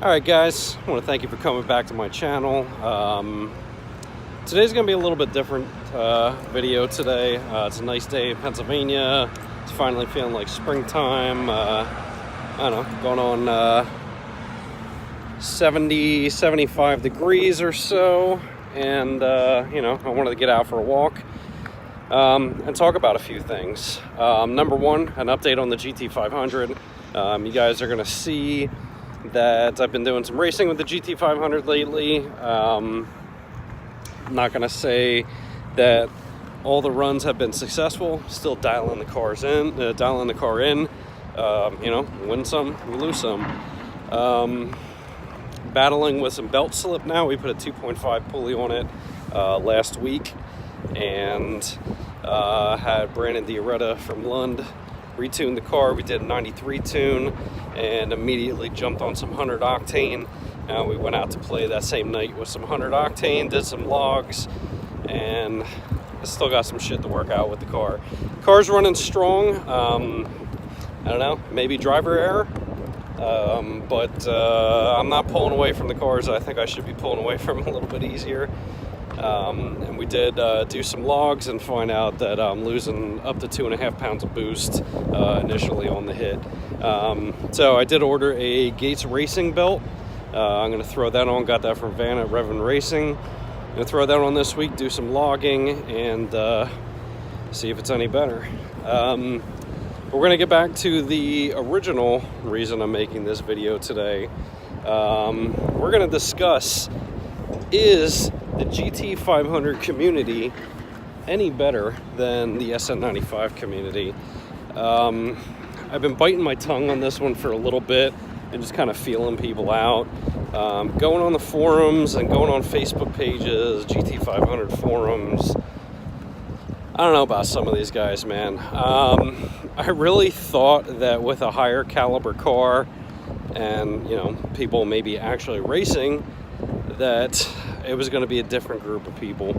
Alright guys, I want to thank you for coming back to my channel. Today's going to be a little bit different video today. It's a nice day in Pennsylvania. It's finally feeling like springtime. I don't know, going on 70, 75 degrees or so. And, you know, I wanted to get out for a walk and talk about a few things. Number one, an update on the GT500. You guys are going to see that I've been doing some racing with the GT500 lately. I'm not going to say that all the runs have been successful. Still dialing the car in. You know, win some, we lose some. Battling with some belt slip now. We put a 2.5 pulley on it last week, and had Brandon Diaretta from Lund retuned the car. We did a 93 tune and immediately jumped on some 100 octane. We went out to play that same night with some 100 octane, did some logs, and I still got some shit to work out with the car. Car's running strong. I don't know, maybe driver error, but I'm not pulling away from the cars I think I should be pulling away from a little bit easier. And we did do some logs and find out that I'm losing up to 2.5 pounds of boost initially on the hit. So I did order a Gates Racing belt. I'm going to throw that on. Got that from Van at Revin Racing. I'm going to throw that on this week, do some logging, and see if it's any better. We're going to get back to the original reason I'm making this video today. We're going to discuss, is the GT500 community any better than the SN95 community? I've been biting my tongue on this one for a little bit and just kind of feeling people out. Going on the forums and going on Facebook pages, GT500 forums. I don't know about some of these guys, man. I really thought that with a higher caliber car and, you know, people maybe actually racing, that it was going to be a different group of people.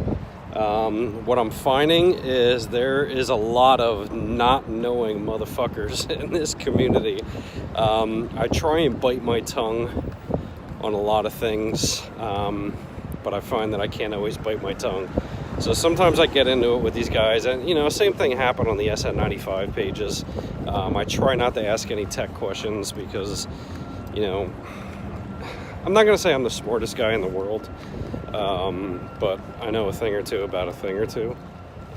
What I'm finding is there is a lot of not knowing motherfuckers in this community. I try and bite my tongue on a lot of things, but I find that I can't always bite my tongue. So sometimes I get into it with these guys, and, you know, same thing happened on the SN95 pages. I try not to ask any tech questions because, you know, I'm not going to say I'm the smartest guy in the world, but I know a thing or two about a thing or two.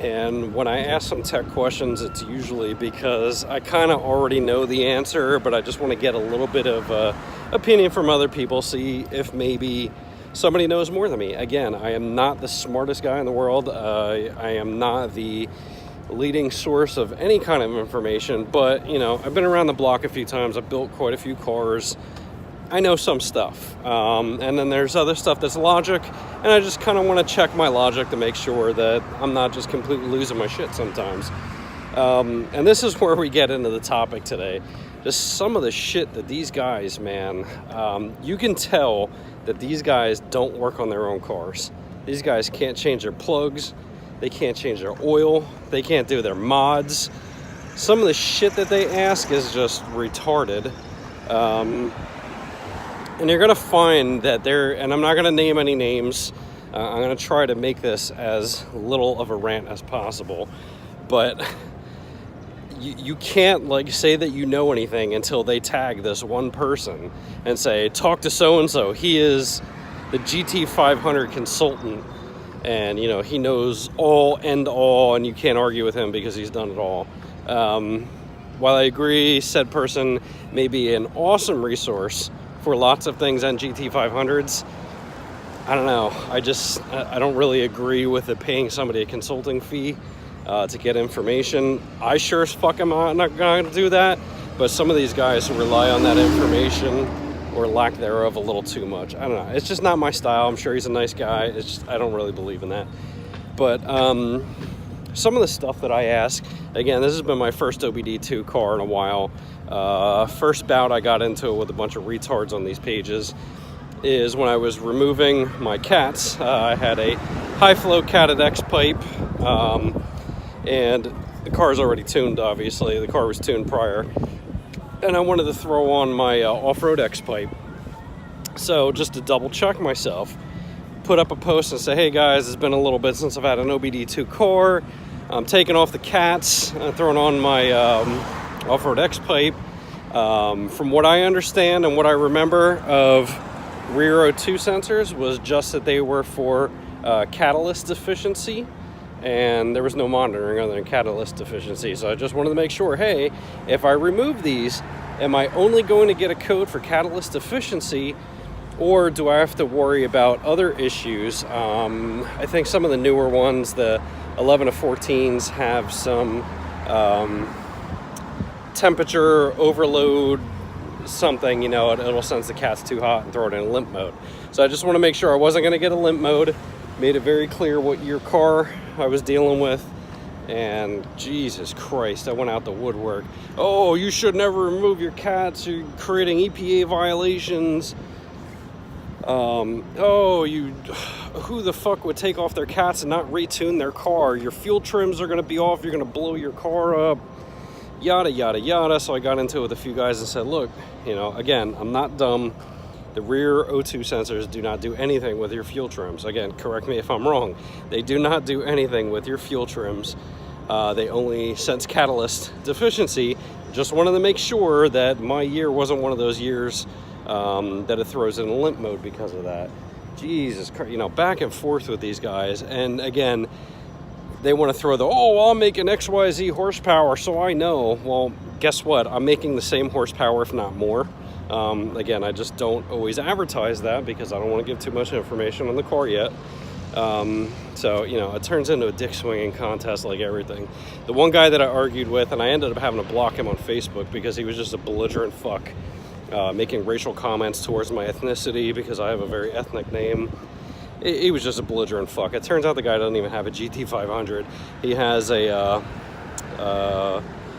And when I ask some tech questions, it's usually because I kind of already know the answer, but I just want to get a little bit of opinion from other people, see if maybe somebody knows more than me. Again, I am not the smartest guy in the world. I am not the leading source of any kind of information, but, you know, I've been around the block a few times. I've built quite a few cars. I know some stuff, and then there's other stuff that's logic, and I just kind of want to check my logic to make sure that I'm not just completely losing my shit sometimes. And this is where we get into the topic today. Just some of the shit that these guys, man, you can tell that these guys don't work on their own cars. These guys can't change their plugs, they can't change their oil, they can't do their mods. Some of the shit that they ask is just retarded. And you're going to find that and I'm not going to name any names, I'm going to try to make this as little of a rant as possible, but you can't, like, say that you know anything until they tag this one person and say, talk to so-and-so, he is the GT500 consultant, and, you know, he knows all and all, and you can't argue with him because he's done it all. While I agree said person may be an awesome resource for lots of things on GT500s, I don't know. I don't really agree with it paying somebody a consulting fee to get information. I sure as fuck am not going to do that, but some of these guys rely on that information or lack thereof a little too much. I don't know. It's just not my style. I'm sure he's a nice guy. It's just, I don't really believe in that. But some of the stuff that I ask, again, this has been my first OBD2 car in a while. First bout I got into it with a bunch of retards on these pages is when I was removing my cats. I had a high flow catted X pipe, and the car's already tuned, obviously. The car was tuned prior. And I wanted to throw on my off-road X pipe. So just to double check myself, put up a post and say, hey guys, it's been a little bit since I've had an OBD2 car. I'm taking off the cats, throwing on my off-road X pipe. From what I understand and what I remember of rear O2 sensors was just that they were for catalyst deficiency, and there was no monitoring other than catalyst deficiency. So I just wanted to make sure, hey, if I remove these, am I only going to get a code for catalyst deficiency, or do I have to worry about other issues? I think some of the newer ones, the 11 to 14s, have some temperature overload something, you know, it'll sense the cat's too hot and throw it in limp mode. So I just want to make sure I wasn't going to get a limp mode. Made it very clear what year car I was dealing with, and Jesus Christ, I went out the woodwork. Oh, you should never remove your cats, you're creating EPA violations. Who the fuck would take off their cats and not retune their car? Your fuel trims are going to be off, you're going to blow your car up, yada yada yada. So I got into it with a few guys and said, look, you know, again, I'm not dumb. The rear O2 sensors do not do anything with your fuel trims. Again, correct me if I'm wrong. They do not do anything with your fuel trims. They only sense catalyst deficiency. Just wanted to make sure that my year wasn't one of those years that it throws in limp mode because of that. Jesus Christ, you know, back and forth with these guys. And again, they want to throw the, oh, well, I'm making XYZ horsepower, so I know. Well, guess what? I'm making the same horsepower, if not more. Again, I just don't always advertise that because I don't want to give too much information on the car yet. So, you know, it turns into a dick swinging contest like everything. The one guy that I argued with, and I ended up having to block him on Facebook because he was just a belligerent fuck, making racial comments towards my ethnicity because I have a very ethnic name. He was just a belligerent fuck. It turns out the guy doesn't even have a GT500. He has a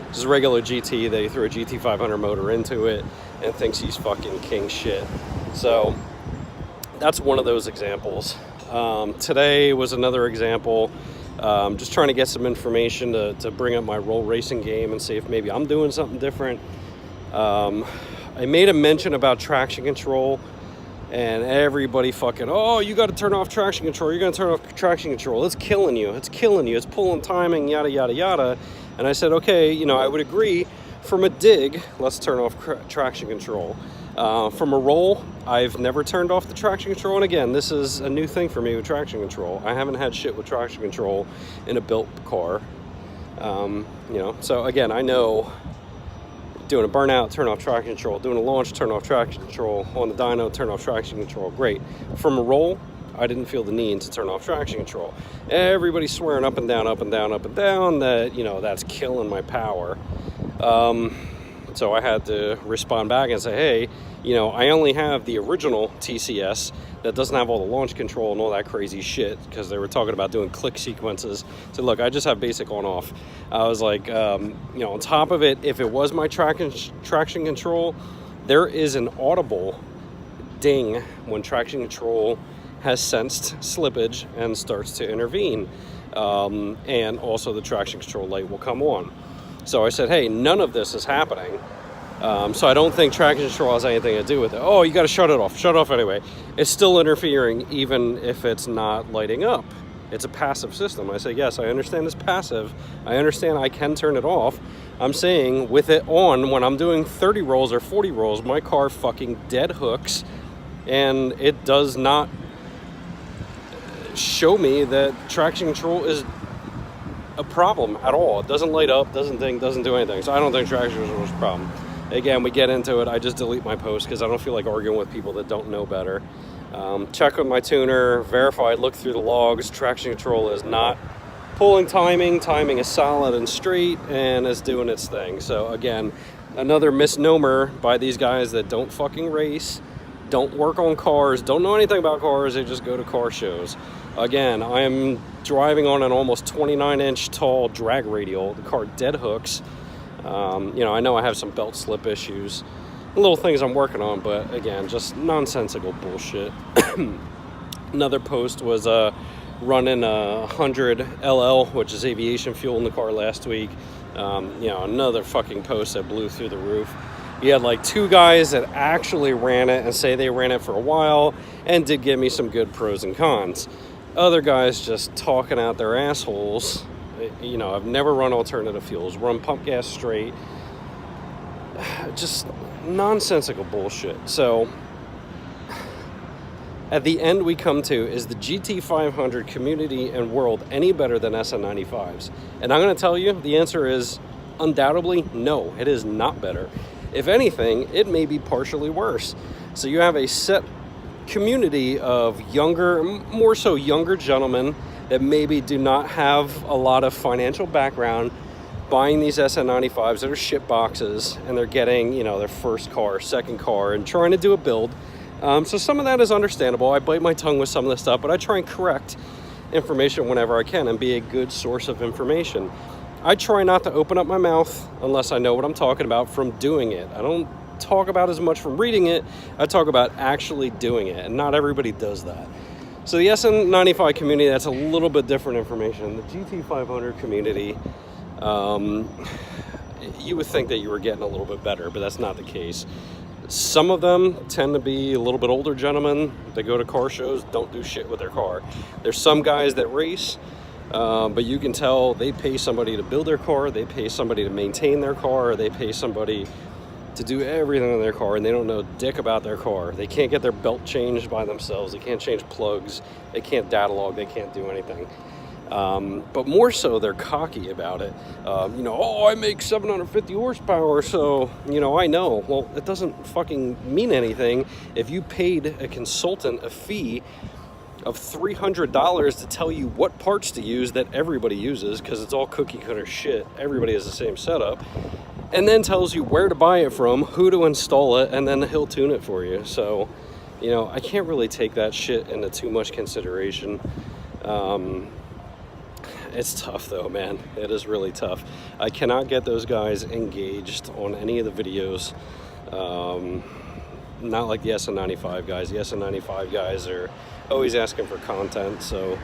just a regular GT. They threw a GT500 motor into it and thinks he's fucking king shit. So that's one of those examples. Today was another example. Just trying to get some information to bring up my roll racing game and see if maybe I'm doing something different. I made a mention about traction control, and everybody fucking, oh, you got to turn off traction control. You're going to turn off traction control. It's killing you. It's killing you. It's pulling timing, yada, yada, yada. And I said, okay, you know, I would agree. From a dig, let's turn off traction control. From a roll, I've never turned off the traction control. And again, this is a new thing for me with traction control. I haven't had shit with traction control in a built car. You know, so again, I know doing a burnout, turn off traction control. Doing a launch, turn off traction control. On the dyno, turn off traction control. Great. From a roll, I didn't feel the need to turn off traction control. Everybody's swearing up and down, up and down, up and down that, you know, that's killing my power. So I had to respond back and say, hey, you know, I only have the original TCS that doesn't have all the launch control and all that crazy shit, because they were talking about doing click sequences. So look, I just have basic on off. I was like, you know, on top of it, if it was my traction control, there is an audible ding when traction control has sensed slippage and starts to intervene. And also the traction control light will come on. So I said, hey, none of this is happening. So I don't think traction control has anything to do with it. Oh, you got to shut it off. Shut it off anyway. It's still interfering even if it's not lighting up. It's a passive system. I say, yes, I understand it's passive. I understand I can turn it off. I'm saying with it on, when I'm doing 30 rolls or 40 rolls, my car fucking dead hooks, and it does not show me that traction control is a problem at all. It doesn't light up, doesn't do anything. So I don't think traction control is a problem. Again, we get into it. I just delete my post because I don't feel like arguing with people that don't know better. Check with my tuner, verified, look through the logs. Traction control is not pulling timing. Timing is solid and straight and is doing its thing. So again, another misnomer by these guys that don't fucking race, don't work on cars, don't know anything about cars. They just go to car shows. Again, I am driving on an almost 29-inch tall drag radial. The car dead hooks. You know, I know I have some belt slip issues, little things I'm working on, but again, just nonsensical bullshit. Another post was running 100 LL, which is aviation fuel, in the car last week. You know, another fucking post that blew through the roof. You had like 2 guys that actually ran it and say they ran it for a while and did give me some good pros and cons. Other guys just talking out their assholes. You know, I've never run alternative fuels, run pump gas straight. Just nonsensical bullshit. So at the end we come to, is the GT500 community and world any better than SN95s? And I'm going to tell you, the answer is undoubtedly no, it is not better. If anything, it may be partially worse. So you have a set community of younger, more so younger gentlemen that maybe do not have a lot of financial background, buying these SN95s that are shit boxes, and they're getting, you know, their first car, second car, and trying to do a build. So some of that is understandable. I bite my tongue with some of this stuff, but I try and correct information whenever I can and be a good source of information. I try not to open up my mouth unless I know what I'm talking about from doing it. I don't talk about as much from reading it. I talk about actually doing it, and not everybody does that. So the SN95 community, that's a little bit different information. The GT500 community, you would think that you were getting a little bit better, but that's not the case. Some of them tend to be a little bit older gentlemen. They go to car shows, don't do shit with their car. There's some guys that race, but you can tell they pay somebody to build their car, they pay somebody to maintain their car, or they pay somebody to do everything in their car, and they don't know dick about their car. They can't get their belt changed by themselves. They can't change plugs. They can't data log. They can't do anything. But more so, they're cocky about it. You know, oh, I make 750 horsepower, so, you know, I know. Well, it doesn't fucking mean anything if you paid a consultant a fee of $300 to tell you what parts to use that everybody uses, because it's all cookie cutter shit. Everybody has the same setup. And then tells you where to buy it from, who to install it, and then he'll tune it for you. So, you know, I can't really take that shit into too much consideration. It's tough though, man. It is really tough. I cannot get those guys engaged on any of the videos. Not like the SN95 guys. The SN95 guys are always asking for content. So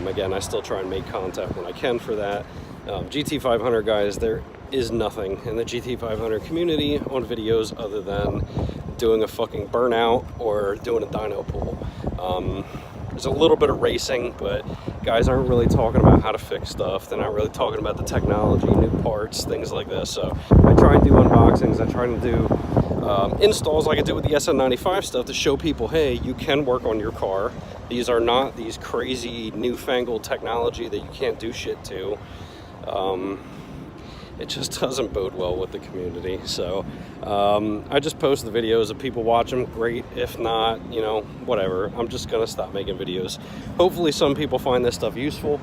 again, I still try and make content when I can for that. GT500 guys, there is nothing in the GT500 community on videos other than doing a fucking burnout or doing a dyno pull. There's a little bit of racing, but guys aren't really talking about how to fix stuff. They're not really talking about the technology, new parts, things like this. So I try and do unboxings. I try to do installs like I did with the SN95 stuff to show people, hey, you can work on your car. These are not these crazy newfangled technology that you can't do shit to. It just doesn't bode well with the community. So I just post the videos. If people watch them, great. If not, you know, whatever. I'm just gonna stop making videos. Hopefully some people find this stuff useful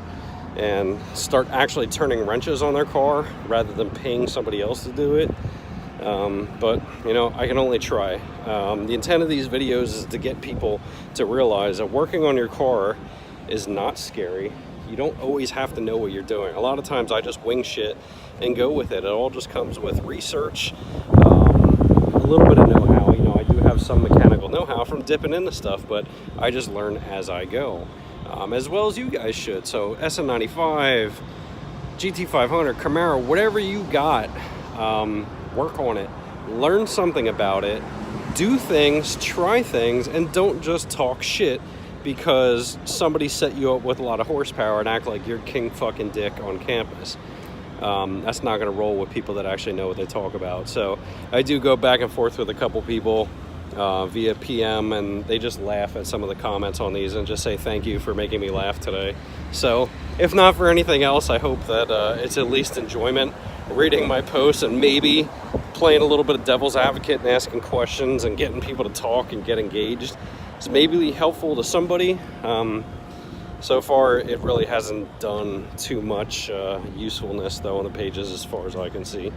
and start actually turning wrenches on their car rather than paying somebody else to do it. But you know, I can only try. The intent of these videos is to get people to realize that working on your car is not scary. You don't always have to know what you're doing. A lot of times I just wing shit and go with it. It all just comes with research, a little bit of know-how. You know, I do have some mechanical know-how from dipping into stuff, but I just learn as I go, as well as you guys should. So SN95, GT500, Camaro, whatever you got, work on it. Learn something about it. Do things, try things, and don't just talk shit because somebody set you up with a lot of horsepower and act like you're king fucking dick on campus. That's not going to roll with people that actually know what they talk about. So I do go back and forth with a couple people via PM, and they just laugh at some of the comments on these and just say thank you for making me laugh today. So if not for anything else, I hope that it's at least enjoyment reading my posts and maybe playing a little bit of devil's advocate and asking questions and getting people to talk and get engaged. It's maybe helpful to somebody. So far, it really hasn't done too much usefulness, though, on the pages as far as I can see.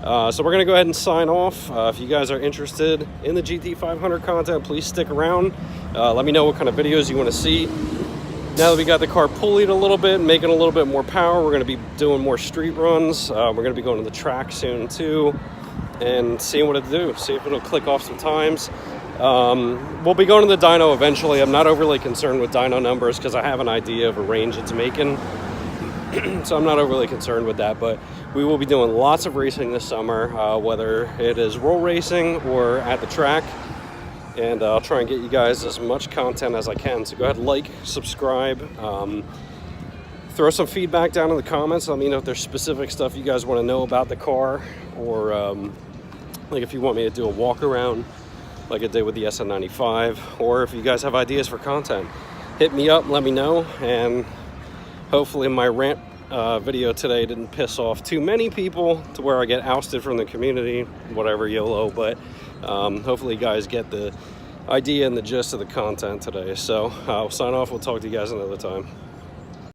So we're going to go ahead and sign off. If you guys are interested in the GT500 content, please stick around. Let me know what kind of videos you want to see. Now that we got the car pulleyed a little bit, making a little bit more power, we're going to be doing more street runs. We're going to be going to the track soon, too, and seeing what it'll do. See if it'll click off some times. We'll be going to the dyno eventually. I'm not overly concerned with dyno numbers because I have an idea of a range it's making. So I'm not overly concerned with that, but we will be doing lots of racing this summer, whether it is roll racing or at the track. And I'll try and get you guys as much content as I can. So go ahead, like, subscribe, throw some feedback down in the comments. Let me know if there's specific stuff you guys want to know about the car, or like if you want me to do a walk around like I did with the SN95, or if you guys have ideas for content, hit me up, let me know. And hopefully my rant video today didn't piss off too many people to where I get ousted from the community, whatever, YOLO. But hopefully you guys get the idea and the gist of the content today. So I'll sign off. We'll talk to you guys another time.